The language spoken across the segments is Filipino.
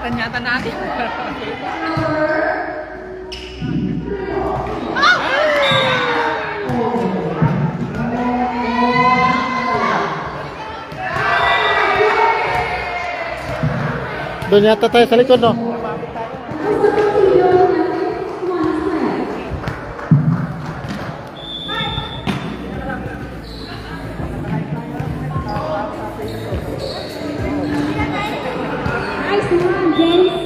Lapitan yata natin. Doon yata tayo sa likod, no? Nice one, James.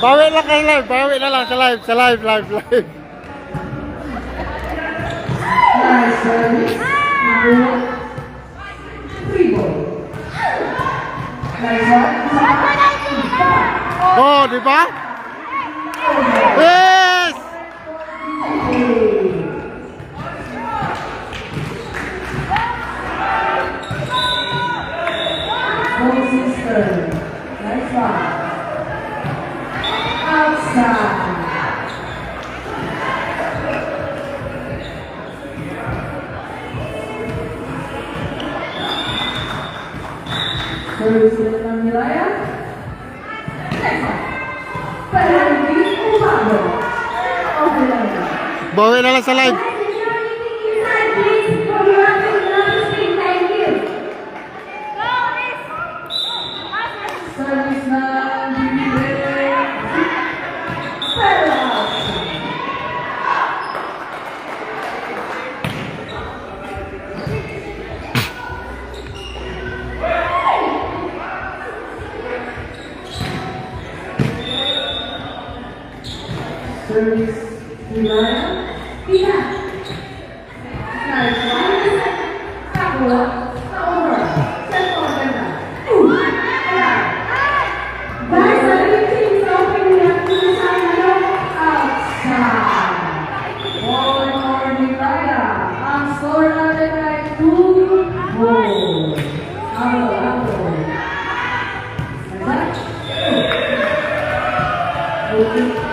Bawi lang kayo live, bawi na lang sa live, live. Nice service. Free ball. Nice one. Oh, di ba? Yes! Sister. Nice one. Outside. Service ulit ng Miraya. Next one. Fernandez Umago. Okay lang yan. Bawi na lang sa live. Service na bibigay. Pero service Miraya. Pina. Nice one. Takbo. Over. Set over na. Guys, everything is open up to the side outside. More Miraya. Ang score natin ay 2-4. Ako. Okay.